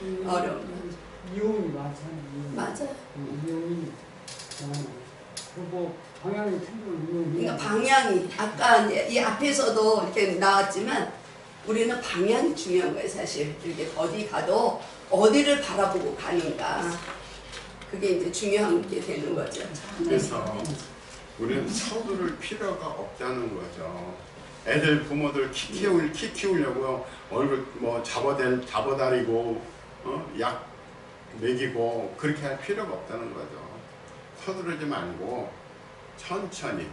어려운 거. 이용이 많잖아요. 맞아요. 이용이 뭐 방향이 틀리면 이용이. 그러니까 방향이 아까 이제 이 앞에서도 이렇게 나왔지만 우리는 방향이 중요한 거예요. 사실 이렇게 어디 가도 어디를 바라보고 가는가 그게 이제 중요한 게 되는 거죠. 그래서 우리는 서두를 필요가 없다는 거죠. 애들 부모들 키 키우려고 얼굴 뭐 잡아다리고 약 먹이고 그렇게 할 필요가 없다는 거죠. 서두르지 말고 천천히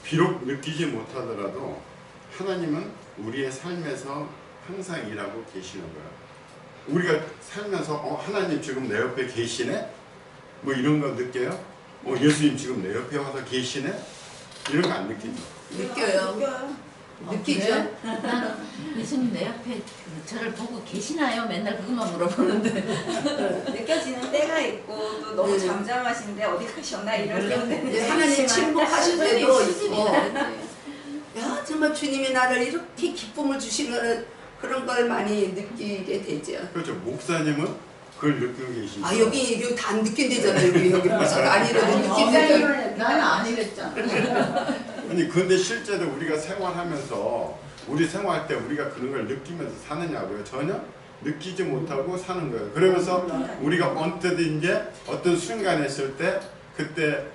비록 느끼지 못하더라도 하나님은 우리의 삶에서 항상 일하고 계시는 거예요. 우리가 살면서 하나님 지금 내 옆에 계시네? 뭐 이런 거 느껴요? 예수님 지금 내 옆에 와서 계시네? 이런 거 안 느끼죠? 느껴요. 느끼죠? 나는 예수님 내 옆에 저를 보고 계시나요? 맨날 그것만 물어보는데 느껴지는 때가 있고 또 너무 잠잠하신데 어디 가셨나 이런 때는 하나님 침묵하실 때도 있고 야 정말 주님이 나를 이렇게 기쁨을 주시는 그런 걸 많이 느끼게 되죠. 그렇죠. 목사님은 그걸 느끼고 계시죠. 아 여기 다 안 느낀대잖아. 여기 목사가 아니라도 느낀대잖아. 나는 아니랬잖아. 아니 근데 실제로 우리가 생활하면서 우리 생활할 때 우리가 그런 걸 느끼면서 사느냐고요? 전혀 느끼지 못하고 사는 거예요. 그러면서 우리가 언뜻 이제 어떤 순간에 있을 때 그때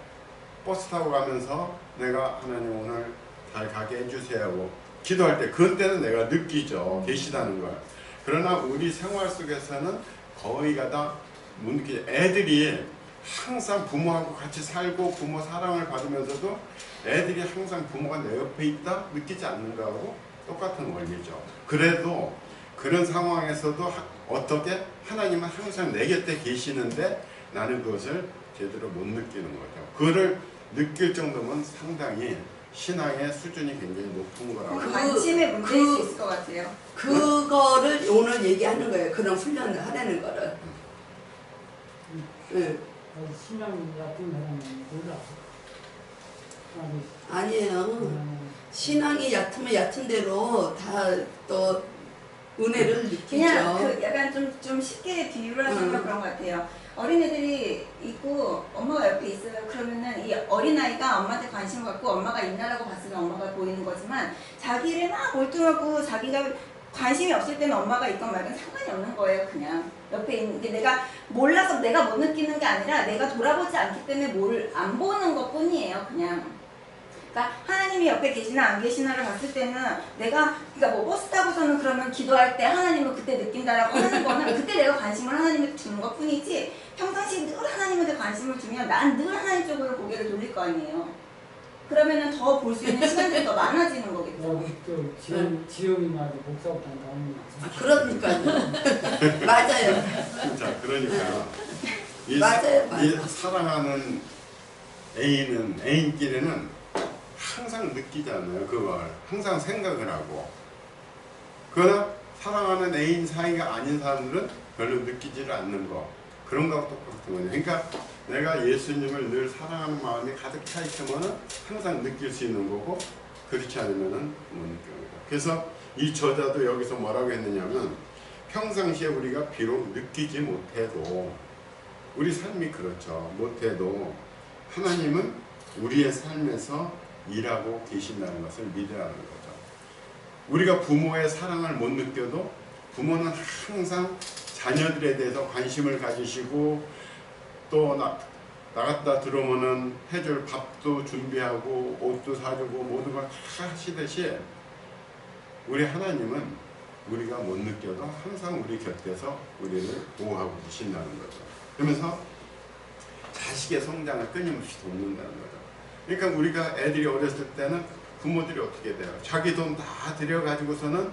버스 타고 가면서 내가 하나님 오늘 잘 가게 해주세요 하고 기도할 때 그때는 내가 느끼죠. 계시다는 걸. 그러나 우리 생활 속에서는 거의가 다 못 느끼죠. 애들이 항상 부모하고 같이 살고 부모 사랑을 받으면서도 애들이 항상 부모가 내 옆에 있다 느끼지 않는가하고 똑같은 원리죠. 그래도 그런 상황에서도 어떻게 하나님은 항상 내 곁에 계시는데 나는 그것을 제대로 못 느끼는 거죠. 그거를 느낄 정도면 상당히 신앙의 수준이 굉장히 높은 거라고. 관심의 문제일 수 있을 것 같아요. 그거를 오늘 얘기하는 거예요. 그런 훈련을 하라는 거를. 신앙이 얕은 사람은 몰라. 아니에요. 신앙이 얕으면 얕은 대로 다 또 은혜를 느끼죠. 그냥 그 약간 좀 쉽게 비유를 하시면 그런 것 같아요. 어린애들이 있고 엄마가 옆에 있어요. 그러면은 이 어린아이가 엄마한테 관심을 갖고 엄마가 있나라고 봤을 때 엄마가 보이는 거지만 자기를 막 몰두하고 자기가 관심이 없을 때는 엄마가 있건 말건 상관이 없는 거예요. 그냥 옆에 있는 게 내가 몰라서 내가 못 느끼는 게 아니라 내가 돌아보지 않기 때문에 뭘 안 보는 것 뿐이에요. 그냥 그러니까 하나님이 옆에 계시나 안 계시나를 봤을 때는 내가 그러니까 뭐 버스 타고서는 그러면 기도할 때 하나님을 그때 느낀다라고 하는 거는 그때 내가 관심을 하나님한테 주는 것 뿐이지 평상시 늘 하나님한테 관심을 주면 난 늘 하나님 쪽으로 고개를 돌릴 거 아니에요. 그러면은 더 볼 수 있는 시간들이 더 많아지는 거겠죠. 지영이 말도 목사부터 나오는 거. 그러니까요. 맞아요. 자, 그러니까 맞아요. 이 사랑하는 애인끼리는 항상 느끼잖아요. 그걸 항상 생각을 하고. 그러나 사랑하는 애인 사이가 아닌 사람들은 별로 느끼지를 않는 거. 그런 거하고 똑같은 거죠. 그러니까 내가 예수님을 늘 사랑하는 마음이 가득 차 있으면 항상 느낄 수 있는 거고 그렇지 않으면 못 느낍니다. 그래서 이 저자도 여기서 뭐라고 했느냐면 평상시에 우리가 비록 느끼지 못해도 우리 삶이 그렇죠. 못해도 하나님은 우리의 삶에서 일하고 계신다는 것을 믿으라는 거죠. 우리가 부모의 사랑을 못 느껴도 부모는 항상 자녀들에 대해서 관심을 가지시고 또 나갔다 들어오면은 해줄 밥도 준비하고 옷도 사주고 모든 걸 다 하시듯이 우리 하나님은 우리가 못 느껴도 항상 우리 곁에서 우리를 보호하고 계신다는 거죠. 그러면서 자식의 성장을 끊임없이 돕는다는 거죠. 그러니까 우리가 애들이 어렸을 때는 부모들이 어떻게 돼요? 자기 돈 다 들여가지고서는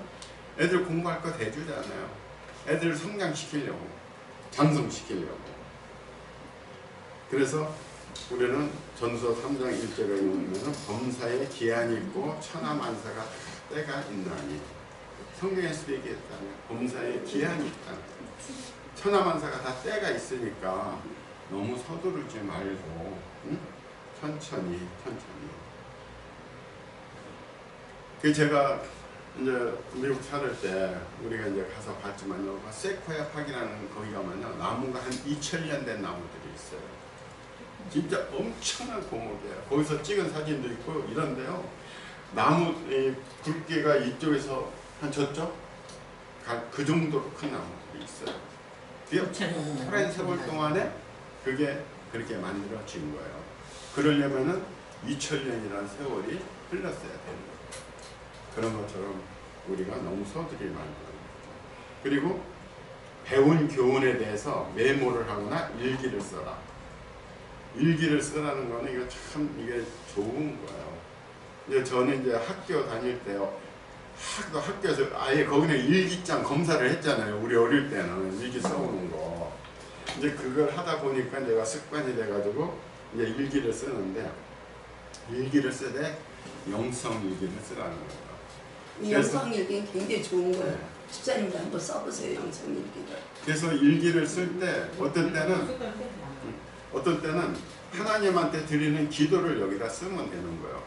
애들 공부할 거 대주잖아요. 애들을 성장시키려고, 장성시키려고. 그래서 우리는 전서 3장 1절에 보면 범사에 기한이 있고 천하만사가 때가 있나니 성경에서 얘기했잖아요. 범사에 기한이 있다. 천하만사가 다 때가 있으니까 너무 서두르지 말고 천천히. 그 제가 이제 미국 살을 때 우리가 이제 가서 봤지만요, 세코야 파기라는 거기 가면요, 나무가 한 2000년 된 나무들이 있어요. 진짜 엄청난 고목이에요. 거기서 찍은 사진도 있고 이런데요, 나무 굵기가 이쪽에서 한 저쪽 그 정도로 큰 나무들이 있어요. 그게 오랜 세월 동안에 그게 그렇게 만들어진 거예요. 그러려면은 2000년이라는 세월이 흘렀어야 되는 거예요. 그런 것처럼 우리가 너무 서두리 만드는 거죠. 그리고 배운 교훈에 대해서 메모를 하거나 일기를 써라. 일기를 쓰라는 거는 이거 참 이게 좋은 거예요. 이제 저는 이제 학교 다닐 때요, 학교에서 아예 거기는 일기장 검사를 했잖아요. 우리 어릴 때는 일기 써오는 거. 이제 그걸 하다 보니까 내가 습관이 돼가지고 이제 일기를 쓰는데, 일기를 쓰되 영성 일기를 쓰라는 거예요. 이 영성일기는 굉장히 좋은 거예요. 집사님도 한번 써보세요, 영성일기를. 그래서 일기를 쓸 때 어떤 때는 하나님한테 드리는 기도를 여기다 쓰면 되는 거예요.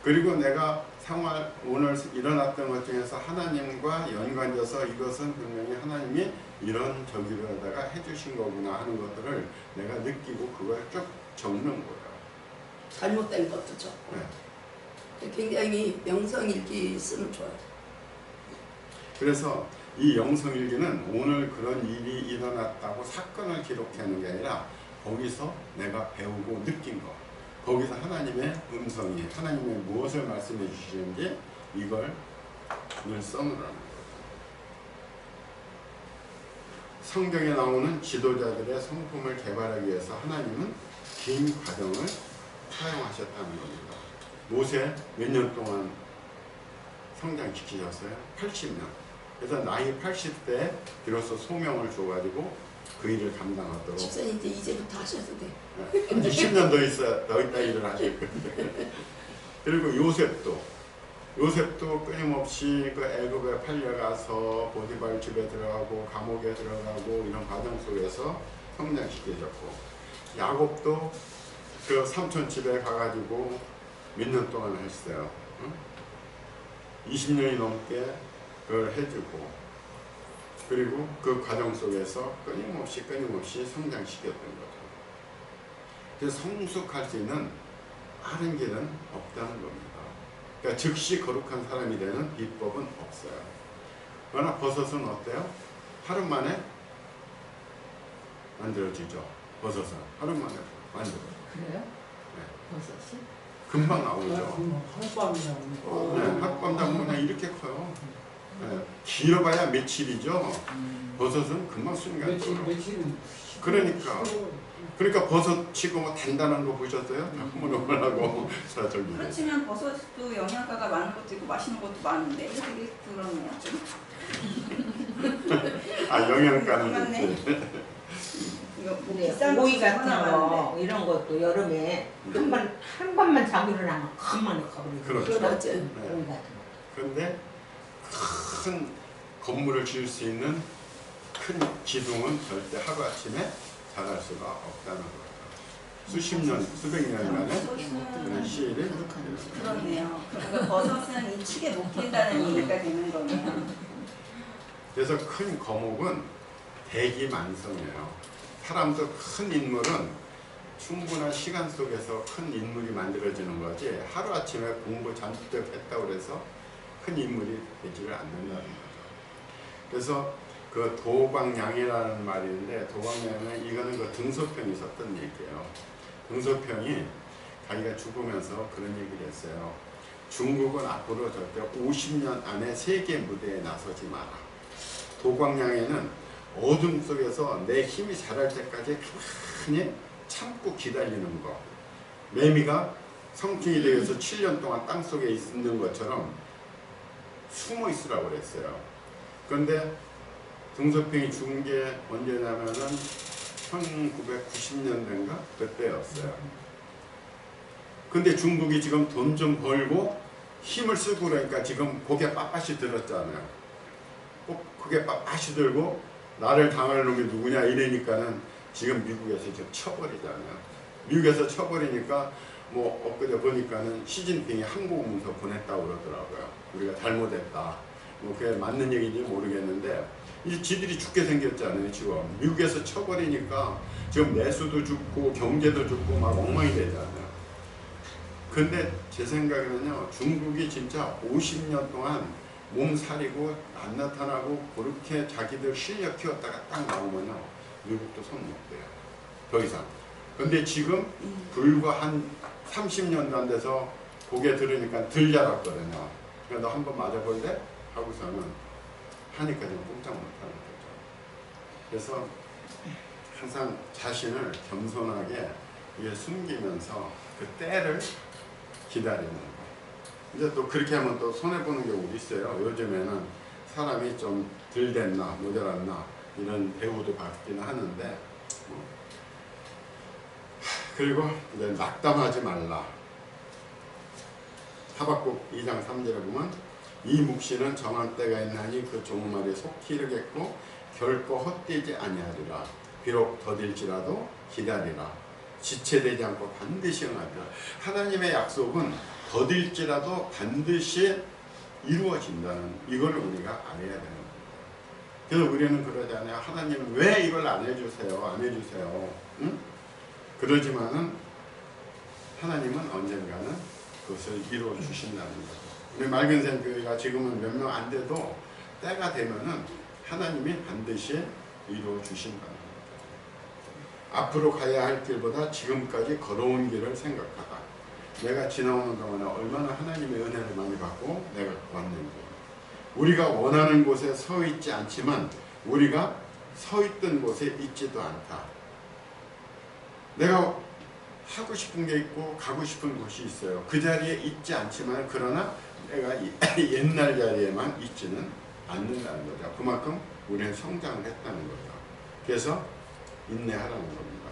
그리고 내가 생활 오늘 일어났던 것 중에서 하나님과 연관돼서 이것은 분명히 하나님이 이런 저기로다가 해주신 거구나 하는 것들을 내가 느끼고 그걸 쭉 적는 거예요. 잘못된 것도 적고. 네. 굉장히 영성일기 쓰면 좋아요. 그래서 이 영성일기는 오늘 그런 일이 일어났다고 사건을 기록하는 게 아니라 거기서 내가 배우고 느낀 거, 거기서 하나님의 음성이, 하나님의 무엇을 말씀해 주시는지 이걸 늘 써놓으라는 거죠. 성경에 나오는 지도자들의 성품을 개발하기 위해서 하나님은 긴 과정을 사용하셨다는 겁니다. 모세 몇 년 동안 성장시키셨어요? 80년. 그래서 나이 80대에 비로소 소명을 줘가지고 그 일을 감당하도록. 집사님 이제부터 하셔도 돼. 이제 10년 더 있다 일을 하실 건데. 그리고 요셉도 끊임없이 그 애굽에 팔려가서 보디발 집에 들어가고 감옥에 들어가고 이런 과정 속에서 성장시켜졌고, 야곱도 그 삼촌 집에 가가지고 몇 년 동안 했어요. 응? 20년이 넘게 그걸 해주고, 그리고 그 과정 속에서 끊임없이 성장시켰던 거죠. 그래서 성숙할 수 있는 다른 길은 없다는 겁니다. 그러니까 즉시 거룩한 사람이 되는 비법은 없어요. 그러나 버섯은 어때요? 하루 만에 만들어지죠. 버섯은 하루 만에 만들어요. 그래요? 네. 버섯이? 금방 나오죠. 한밤이라고. 네, 학밤당 그냥 이렇게 커요. 네, 길어봐야 며칠이죠. 버섯은 금방 순간적으로. 며칠은. 그러니까 버섯이 뭐 단단한 거 보셨어요? 다 흐물흐물하고 자 저기. 그렇지만 버섯도 영양가가 많은 것도 있고 맛있는 것도 많은데 되게 그러네요. 아 영양가는 맞네. 있지. 이거 뭐 근데 비싼 오이 것도 같은 하나 거 많은데. 이런 것도 여름에 한 번만 자고 일어나면 가만히 가버리고. 그렇죠. 그렇죠. 오이 같은 거. 그런데 큰 건물을 지을 수 있는 큰 기둥은 절대 하루아침에 자랄 수가 없다는 거예요. 수십 년, 수백 년이라는 그런 시일이 그러네요. 그러니까 버섯은 이 축에 못 낀다는 얘기가 되는 거네요. 그래서 큰 거목은 대기만성이에요. 사람도 큰 인물은 충분한 시간 속에서 큰 인물이 만들어지는 거지, 하루아침에 공부 잔뜩 했다고 해서 큰 인물이 되지를 않는다는 거죠. 그래서 그 도광양이라는 말이 있는데, 도광양은 이거는 그 등소평이 썼던 얘기예요. 등소평이 자기가 죽으면서 그런 얘기를 했어요. 중국은 앞으로 절대 50년 안에 세계 무대에 나서지 마라. 도광양에는 어둠 속에서 내 힘이 자랄 때까지 가만히 참고 기다리는 거. 매미가 성충이 되어서 7년 동안 땅속에 있는 것처럼 숨어 있으라고 그랬어요. 그런데 등소평이 죽은 게 언제냐면은 1990년대인가 그때였어요. 근데 중국이 지금 돈 좀 벌고 힘을 쓰고 그러니까 지금 고개 빳빳이 들었잖아요. 꼭 고개 빳빳이 들고 나를 당할 놈이 누구냐 이러니까는 지금 미국에서 지금 쳐버리잖아요. 미국에서 쳐버리니까 뭐 엊그제 보니까는 시진핑이 한국 문서 보냈다고 그러더라고요. 우리가 잘못했다. 뭐 그게 맞는 얘기인지 모르겠는데 이제 지들이 죽게 생겼잖아요. 지금 미국에서 쳐버리니까 지금 내수도 죽고 경제도 죽고 막 엉망이 되잖아요. 근데 제 생각에는요, 중국이 진짜 50년 동안 몸살이고 안 나타나고 그렇게 자기들 실력 키웠다가 딱 나오면요, 미국도 손 못 대요. 더 이상. 근데 지금 불과 한 30년도 안 돼서 고개 들으니까 들 자랐거든요. 그러니까 너 한번 맞아볼래? 하고서는 하니까 좀 꼼짝 못하는 거죠. 그래서 항상 자신을 겸손하게 이게 숨기면서 그 때를 기다리는 거. 이제 또 그렇게 하면 또 손해보는 경우도 있어요. 요즘에는 사람이 좀 덜 됐나 모자랐나 이런 대우도 받기는 하는데 그리고 이제 낙담하지 말라. 하박국 2장 3절에 보면 이 묵시는 정한 때가 있나니 그 종말에 속히 이르겠고 결코 헛되지 아니하리라. 비록 더딜지라도 기다리라. 지체되지 않고 반드시 응하리라. 하나님의 약속은 더딜지라도 반드시 이루어진다는 이걸 우리가 알아야 되는 거예요. 그래서 우리는 그러잖아요. 하나님 왜 이걸 안 해주세요? 안 해주세요. 응? 그러지만은 하나님은 언젠가는 그것을 이루어 주신다는 거죠. 우리 맑은샘 교회가 지금은 몇 명 안 돼도 때가 되면은 하나님이 반드시 이루어 주신다는 거죠. 앞으로 가야 할 길보다 지금까지 걸어온 길을 생각하다. 내가 지나오는 동안에 얼마나 하나님의 은혜를 많이 받고 내가 왔는지. 우리가 원하는 곳에 서 있지 않지만 우리가 서 있던 곳에 있지도 않다. 내가 하고 싶은 게 있고 가고 싶은 곳이 있어요. 그 자리에 있지 않지만 그러나 내가 옛날 자리에만 있지는 않는다는 거죠. 그만큼 우리는 성장을 했다는 거죠. 그래서 인내하라는 겁니다.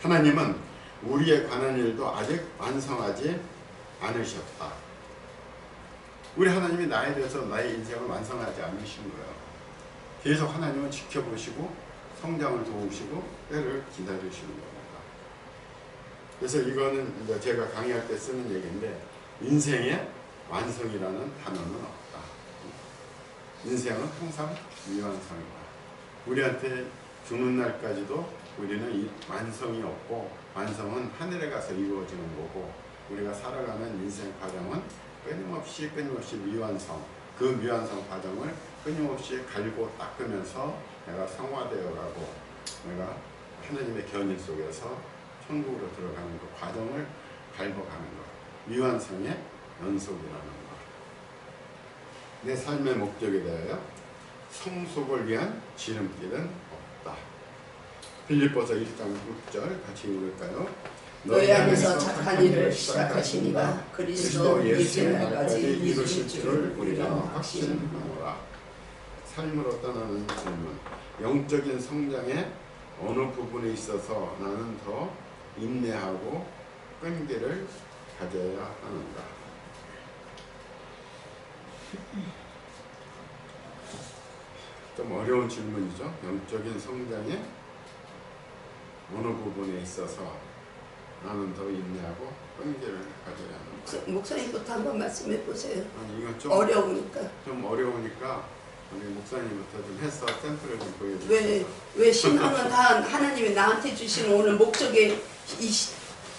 하나님은 우리에 관한 일도 아직 완성하지 않으셨다. 우리 하나님이 나에 대해서 나의 인생을 완성하지 않으신 거예요. 계속 하나님은 지켜보시고 성장을 도우시고 때를 기다리시는 겁니다. 그래서 이거는 이제 제가 강의할 때 쓰는 얘기인데 인생의 완성이라는 단어는 없다. 인생은 항상 미완성이다. 우리한테 죽는 날까지도 우리는 이 완성이 없고 완성은 하늘에 가서 이루어지는 거고 우리가 살아가는 인생 과정은 끊임없이 미완성, 그 미완성 과정을 끊임없이 갈고 닦으면서 내가 성화되어가고 내가 하나님의 견인 속에서 천국으로 들어가는 그 과정을 밟아가는 것, 미완성의 연속이라는 것. 내 삶의 목적에 대하여 성속을 위한 지름길은 없다. 빌립보서 1장 6절 같이 읽을까요? 너희 안에서 착한 일을 시작하시니가 그리스도 예수의 날까지 이루실 줄을 우리가 확신하노라. 삶으로 떠나는 질문. 영적인 성장의 어느 부분에 있어서 나는 더 인내하고 끈기를 가져야 하는가? 좀 어려운 질문이죠. 영적인 성장의 어느 부분에 있어서 나는 더 인내하고 끈기를 가져야 하는가? 목사님부터 한번 말씀해 보세요. 아니, 이건 좀 어려우니까. 좀 어려우니까 우리 목사님부터 좀 해서 샘플을 좀 보여주세요. 왜 신앙은 다 하나님이 나한테 주신 오늘 목적에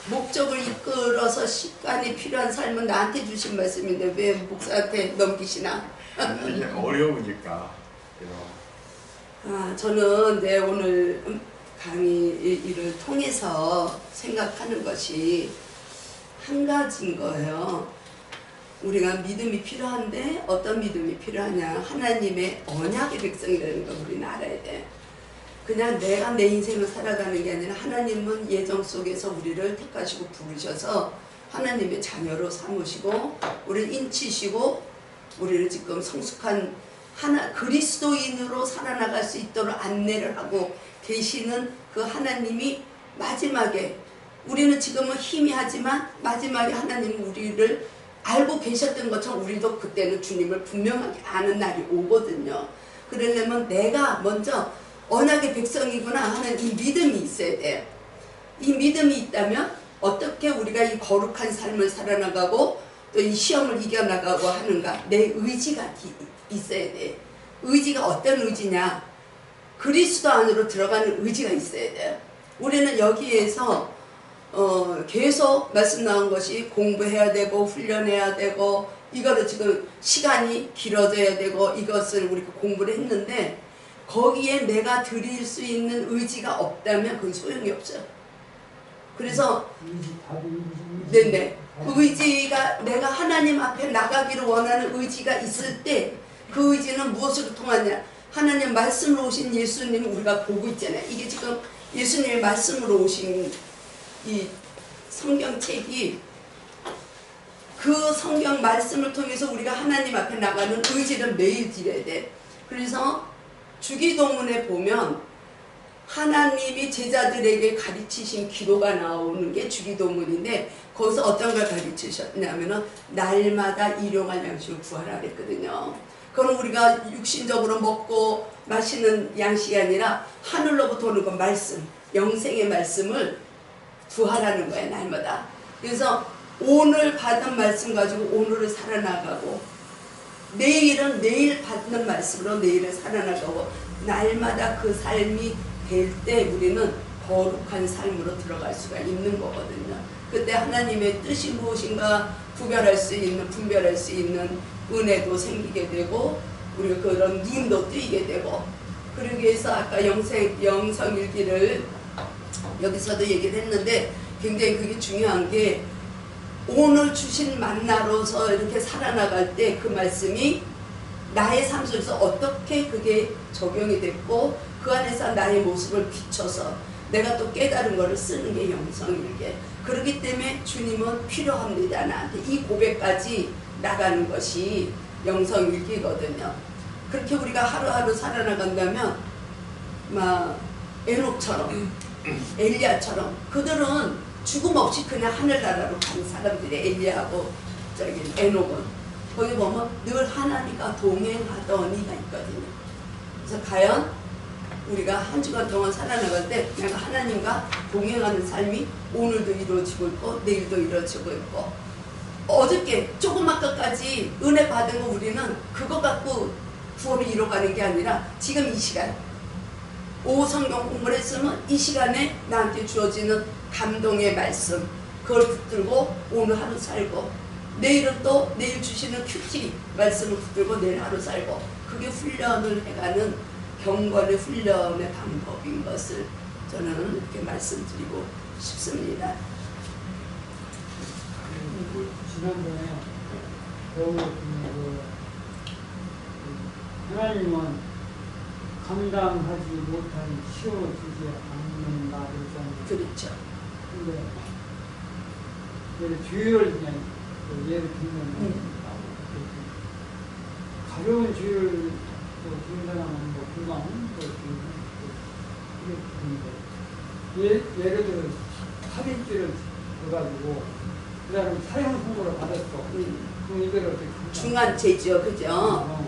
목적을 이끌어서 시간이 필요한 삶은 나한테 주신 말씀인데 왜 목사한테 넘기시나? 이게 어려우니까. 저는 오늘 강의를 통해서 생각하는 것이 한 가지인 거예요. 우리가 믿음이 필요한데 어떤 믿음이 필요하냐? 하나님의 언약의 백성이라는 걸 우리는 알아야 돼. 그냥 내가 내 인생을 살아가는 게 아니라 하나님은 예정 속에서 우리를 택하시고 부르셔서 하나님의 자녀로 삼으시고 우리를 인치시고 우리를 지금 성숙한 그리스도인으로 살아나갈 수 있도록 안내를 하고 계시는 그 하나님이 마지막에 우리는 지금은 희미하지만 마지막에 하나님은 우리를 알고 계셨던 것처럼 우리도 그때는 주님을 분명하게 아는 날이 오거든요. 그러려면 내가 먼저 언약의 백성이구나 하는 이 믿음이 있어야 돼요. 이 믿음이 있다면 어떻게 우리가 이 거룩한 삶을 살아나가고 또 이 시험을 이겨나가고 하는가. 내 의지가 있어야 돼. 의지가 어떤 의지냐. 그리스도 안으로 들어가는 의지가 있어야 돼요. 우리는 여기에서 계속 말씀 나온 것이 공부해야 되고 훈련해야 되고 이거를 지금 시간이 길어져야 되고 이것을 우리가 공부를 했는데 거기에 내가 드릴 수 있는 의지가 없다면 그건 소용이 없어요. 그래서 네네 의지가 내가 하나님 앞에 나가기를 원하는 의지가 있을 때 그 의지는 무엇으로 통하냐. 하나님 말씀으로 오신 예수님 우리가 보고 있잖아요. 이게 지금 예수님의 말씀으로 오신 이 성경책이 그 성경 말씀을 통해서 우리가 하나님 앞에 나가는 의지를 매일 드려야 돼. 그래서 주기도문에 보면 하나님이 제자들에게 가르치신 기도가 나오는 게 주기도문인데 거기서 어떤 걸 가르치셨냐면은 날마다 일용할 양식을 구하라 그랬거든요. 그건 우리가 육신적으로 먹고 마시는 양식이 아니라 하늘로부터 오는 그 말씀, 영생의 말씀을 구하라는 거예요. 날마다. 그래서 오늘 받은 말씀 가지고 오늘을 살아나가고 내일은 내일 받는 말씀으로 내일을 살아나가고 날마다 그 삶이 될 때 우리는 거룩한 삶으로 들어갈 수가 있는 거거든요. 그때 하나님의 뜻이 무엇인가 분별할 수 있는 은혜도 생기게 되고 우리가 그런 눈도 뜨이게 되고 그러기 위해서 아까 영성일기를 여기서도 얘기를 했는데 굉장히 그게 중요한 게 오늘 주신 만나로서 이렇게 살아나갈 때 그 말씀이 나의 삶 속에서 어떻게 그게 적용이 됐고 그 안에서 나의 모습을 비춰서 내가 또 깨달은 거를 쓰는 게 영성일기. 그렇기 때문에 주님은 필요합니다. 나한테 이 고백까지 나가는 것이 영성일기거든요. 그렇게 우리가 하루하루 살아나간다면 막 에녹처럼 엘리야처럼 그들은 죽음 없이 그냥 하늘나라로 간 사람들이 엘리야하고 저기 에녹은 거기 보면 늘 하나님과 동행하더니가 있거든요. 그래서 과연 우리가 한 주간 동안 살아나갈 때 내가 하나님과 동행하는 삶이 오늘도 이루어지고 있고 내일도 이루어지고 있고 어저께 조그만 것까지 은혜 받은 거 우리는 그거 갖고 구원을 이뤄가는 게 아니라 지금 이 시간 오후 성경 공부를 했으면 이 시간에 나한테 주어지는 감동의 말씀 그걸 붙들고 오늘 하루 살고 내일은 또 내일 주시는 큐티 말씀을 붙들고 내일 하루 살고 그게 훈련을 해가는 경건의 훈련의 방법인 것을 저는 이렇게 말씀드리고 싶습니다. 지난번에 배우는 하나님은 감당하지 못한 쉬워지지 않는다 그랬잖아요. 그렇죠. 근데 주의를 그냥 예를 들면 가벼운 주의를 주는 사람은 뭐 금방 예를 들어 살인죄를 해가지고 그 사람이 사형 선고를 받았어. 그럼 이걸 어떻게 중한 죄죠, 그죠?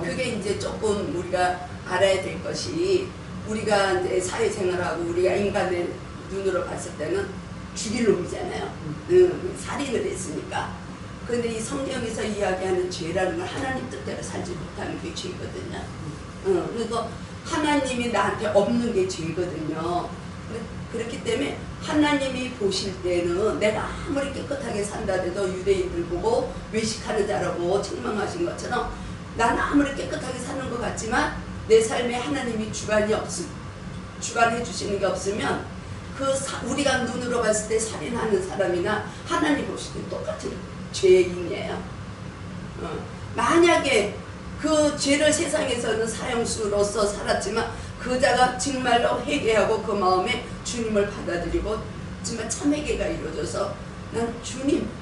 그게 이제 조금 우리가 알아야 될 것이 우리가 이제 사회생활하고 우리가 인간의 눈으로 봤을 때는 죽일 놈이잖아요. 살인을 했으니까. 그런데 이 성경에서 이야기하는 죄라는 건 하나님 뜻대로 살지 못하는 게 죄거든요. 그래서 하나님이 나한테 없는 게 죄거든요. 그렇기 때문에 하나님이 보실 때는 내가 아무리 깨끗하게 산다 해도 유대인들 보고 외식하는 자라고 책망하신 것처럼 나는 아무리 깨끗하게 사는 것 같지만 내 삶에 하나님이 주관해 주시는 게 없으면 우리가 눈으로 봤을 때 살인하는 사람이나 하나님 보실 때 똑같은 죄인이에요. 만약에 그 죄를 세상에서는 사형수로서 살았지만 그 자가 정말로 회개하고 그 마음에 주님을 받아들이고 정말 참회개가 이루어져서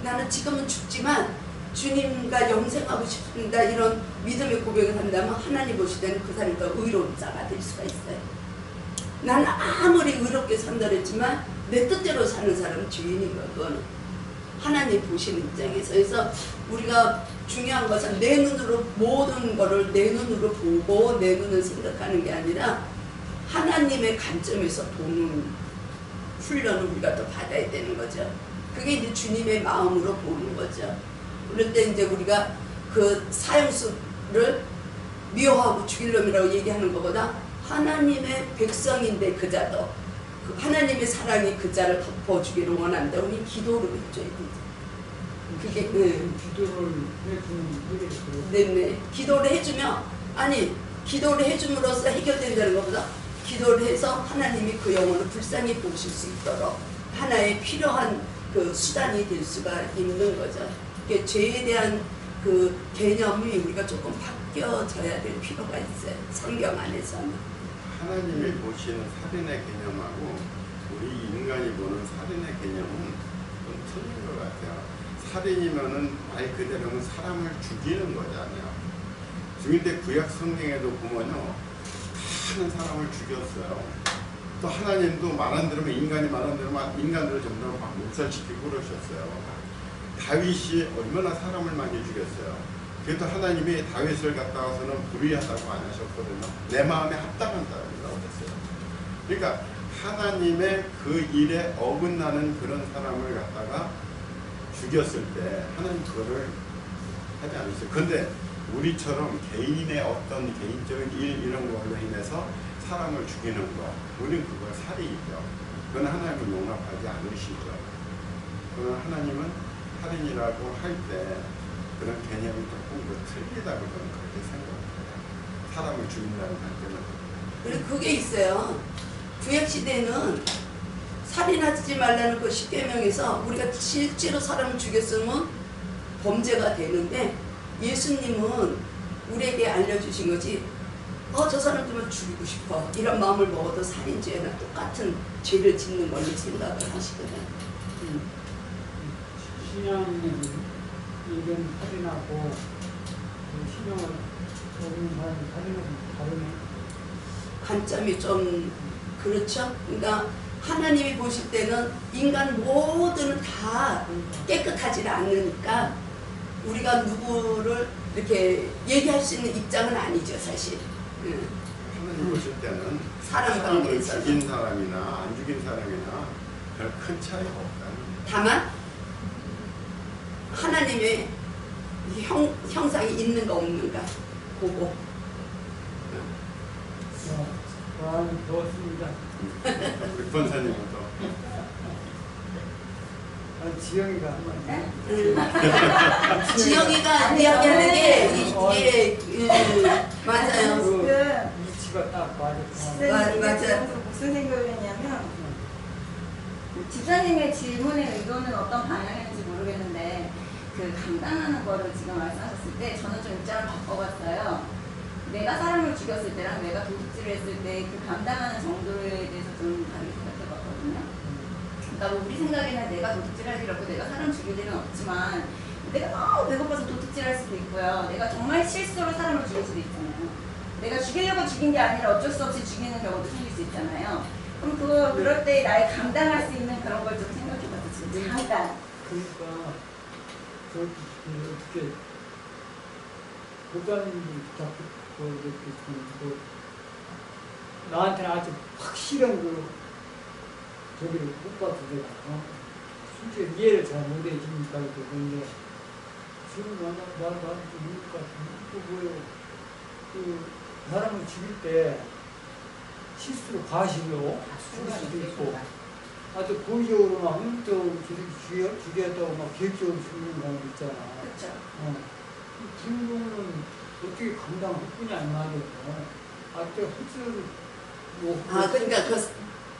나는 지금은 죽지만 주님과 영생하고 싶습니다 이런 믿음의 고백을 한다면 하나님 보실 때는 그 사람이 더 의로운 자가 될 수가 있어요. 나는 아무리 의롭게 산다 했지만 내 뜻대로 사는 사람은 죄인인 거야. 그거는 하나님 보시는 입장에서. 그래서 우리가 중요한 것은 내 눈으로 모든 거를 내 눈으로 보고 내 눈을 생각하는 게 아니라 하나님의 관점에서 보는 훈련을 우리가 또 받아야 되는 거죠. 그게 이제 주님의 마음으로 보는 거죠. 그럴 때 이제 우리가 그 사형수를 미워하고 죽일 놈이라고 얘기하는 것보다 하나님의 백성인데 그자도 그 하나님의 사랑이 그자를 덮어주기를 원한다. 우리 기도를 해줘야 되죠. 그게 기도를 해주는 네네 기도를 해주면 아니 기도를 해줌으로써 해결된다는 것보다 기도를 해서 하나님이 그 영혼을 불쌍히 보실 수 있도록 하나의 필요한 그 수단이 될 수가 있는 거죠. 이게 죄에 대한 그 개념이 우리가 조금 바뀌어져야 될 필요가 있어요. 성경 안에서는. 하나님이 보시는 살인의 개념하고 우리 인간이 보는 살인의 개념은 좀 틀린 것 같아요. 살인이면은 말 그대로는 사람을 죽이는 거잖아요. 죽일 때 구약 성경에도 보면요, 많은 사람을 죽였어요. 또 하나님도 말한 대로면 인간이 말한 대로만 인간들을 전부 다 막 묵살시키고 그러셨어요. 다윗이 얼마나 사람을 많이 죽였어요. 그래도 하나님이 다윗을 갖다가서는 불의하다고 안 하셨거든요. 내 마음에 합당한 사람이라고 했어요. 그러니까 하나님의 그 일에 어긋나는 그런 사람을 갖다가 죽였을 때 하나님 그거를 하지 않으세요. 그런데 우리처럼 개인의 어떤 개인적인 일 이런 걸로 인해서 사람을 죽이는 거, 우리는 그걸 살인이죠. 그건 하나님은 용납하지 않으시죠. 그러나 하나님은 살인이라고 할 때 그런 개념이 조금 더 틀리다고 저는 그렇게 생각합니다. 사람을 죽인다는 관점은. 그리고 그게 있어요. 구약시대는 살인하지 말라는 그 십계명에서 우리가 실제로 사람을 죽였으면 범죄가 되는데 예수님은 우리에게 알려주신 것이 저 사람 좀 죽이고 싶어 이런 마음을 먹어도 살인죄나 똑같은 죄를 짓는 걸로 생각을 하시거든요. 신앙은 이런 살인하고 신앙을 모르는 사람이 살인하고 다르네. 관점이 좀 그렇죠. 그러니까 하나님이 보실 때는 인간 모두는 다 깨끗하지 않으니까 우리가 누구를 이렇게 얘기할 수 있는 입장은 아니죠, 사실. 하나님 보실 때는 사람 사람을 관계에서. 죽인 사람이나 안 죽인 사람이나 별 큰 차이가 없다는. 다만 하나님의 형상이 있는가 없는가 보고. 마음이 더웠습니다. 우리 권사님은 또 지영이가 한마디. 지영이가 이야기하는 게 이게 맞아요. 지금 이치가 딱 맞았어. 맞아. 무슨 생각을 했냐면 집사님의 질문의 의도는 어떤 방향인지 모르겠는데 그 감당하는 거를 지금 말씀하셨을 때 저는 좀 입장을 바꿔봤어요. 내가 사람을 죽였을 때랑 내가 도둑질을 했을 때 그 감당하는 정도에 대해서 좀 다르게 생각해봤거든요. 그러니까 우리 생각에는 내가 도둑질할 일 없고 내가 사람 죽일 일은 없지만 내가 너무 배고파서 도둑질할 수도 있고요. 내가 정말 실수로 사람을 죽일 수도 있잖아요. 내가 죽이려고 죽인 게 아니라 어쩔 수 없이 죽이는 경우도 생길 수 있잖아요. 그럼 그럴 때 나의 감당할 수 있는 그런 걸 좀 생각해봤죠. 지금 잠깐. 그러니까 어떻게 목사님이 자꾸 이렇게 나한테는 아주 확실한 그 저기를 못 봐서 내가 솔직히 이해를 잘 못해주니까 그런데 지금 말도 안 듣는 것 같은데 또 뭐예요? 그 사람을 죽일 때 실수로 과실로 죽일 수도 있고 아주 고의적으로 막 흥적으로 죽였다고 막 계획적으로 죽는 사람 있잖아. 그렇죠. 그런 경우는 어떻게 감당할 뿐이 안 나죠. 아주 헛수를 뭐. 그러니까 그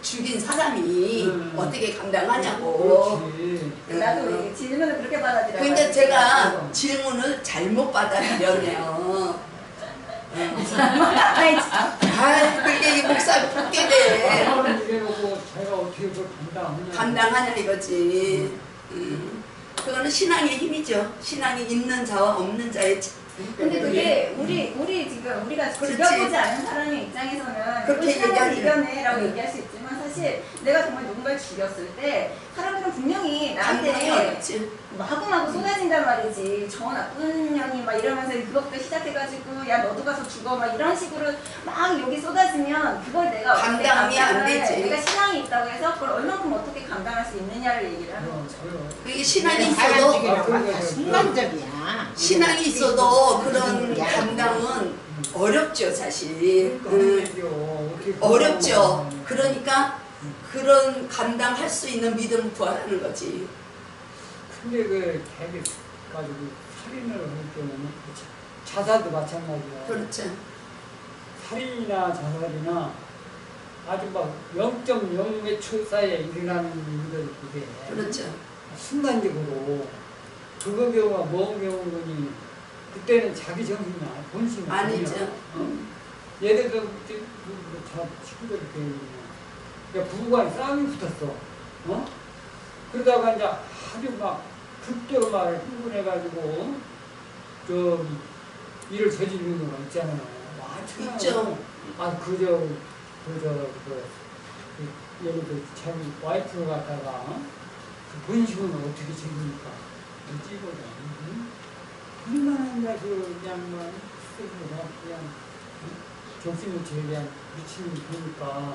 죽인 사람이 어떻게 감당하냐고. 그렇지. 나도 질문을 그렇게 받아들여요. 그러니까 제가 질문을 잘못 받아들였네요. 그게 이 목사 붙게 돼. 이래놓고 자기가 어떻게 그걸 감당하냐. 감당하냐 이거지. 그거는 신앙의 힘이죠. 신앙이 있는 자와 없는 자의 근데 그게 우리 지금 우리가 그렇지. 죽여보지 않은 사람의 입장에서는 그렇게 이거 사람을 얘기하지. 이겨내라고 얘기할 수 있지만 사실 내가 정말 누군가를 죽였을 때 사람들은 분명히 감당이 나한테 어렵지. 마구마구 쏟아진단 말이지. 저 나쁜 년이 막 이러면서 그것부터 시작해가지고 야 너도 가서 죽어 막 이런 식으로 막 여기 쏟아지면 그걸 내가 어떻게 감당이 안 감당을 되지. 내가 신앙이 있다고 해서 그걸 얼만큼 어떻게 감당할 수 있느냐를 얘기를 하는 거죠. 그게 신앙이 있어도 사람들이라고 다 순간적이야. 신앙이 있어도 그런 감당은 어렵죠 사실. 어렵죠. 그러니까 그런 감당할 수 있는 믿음 구하라는 거지. 근데 그 되게 가지고 살인을 할 경우는 자살도 마찬가지야. 그렇죠. 살인이나 자살이나 아주 막 0.0몇 초 사이에 일어나는 일들 그게 그렇죠. 순간적으로 그거 경우가 뭔 경우니 그때는 자기 정신이 본심이 아니죠. 예를 들어 저 친구들 그러니까 부부간에 싸움이 붙었어. 그러다가 이제 아주 막 급격히 막 흥분해가지고 저 일을 저지르는 경우가 있잖아요. 많잖아요. 있죠. 예를 들어 자기 와이프를 갖다가 그 본심은 어떻게 즐깁니까? 찌거든. 얼마나 이제 그냥 막 그냥 정신을 제대한 미친놈이 되니까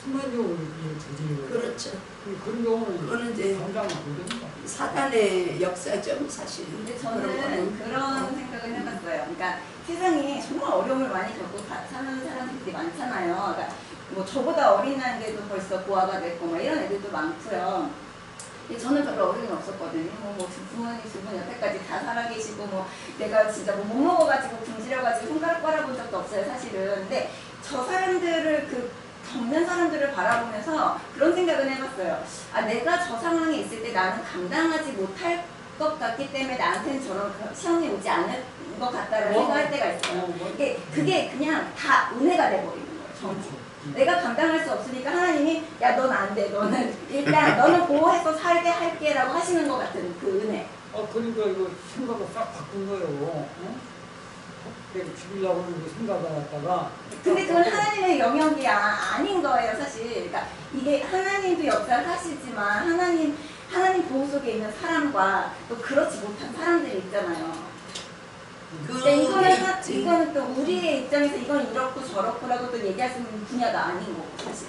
순간적으로 일을 저지르고 그렇죠. 그런 경우는 그거는 이제 감당을 못합니다. 사단의 역사죠 사실. 근데 그런 저는 거는. 그런 생각을 해봤어요. 그러니까 세상에 정말 어려움을 많이 겪고 사는 사람들이 많잖아요. 그러니까 뭐 저보다 어린 나이인데도 벌써 고아가 됐고 막 이런 애들도 많고요. 근데 저는 별로 어려움이 없었거든요. 뭐 부모님 두 분 옆에까지 다 살아계시고 뭐 내가 진짜 뭐 못 먹어가지고 굶주려가지고 손가락 빨아본 적도 없어요 사실은. 근데 저 사람들을 겪는 사람들을 바라보면서 그런 생각을 해봤어요. 아 내가 저 상황에 있을 때 나는 감당하지 못할 것 같기 때문에 나한테는 저런 시험이 오지 않을 것 같다라는 생각할 때가 있어요. 그게 그냥 다 은혜가 돼버리는 거예요. 전부. 내가 감당할 수 없으니까 하나님이 야 넌 안 돼. 너는 일단 너는 보호해서 살게 할게 라고 하시는 것 같은 그 은혜. 그러니까 이거 생각을 싹 바꾼 거예요. 내가 죽이려고 하는 그 생각을 갖다가 근데 그건 하나님의 영역이 아닌 거예요 사실. 그러니까 이게 하나님도 역사를 하시지만 하나님 보호 속에 있는 사람과 또 그렇지 못한 사람들이 있잖아요. 이거는 또 우리의 입장에서 이건 이렇고 저렇고라고 또 얘기할 수 있는 분야가 아닌 거고 사실.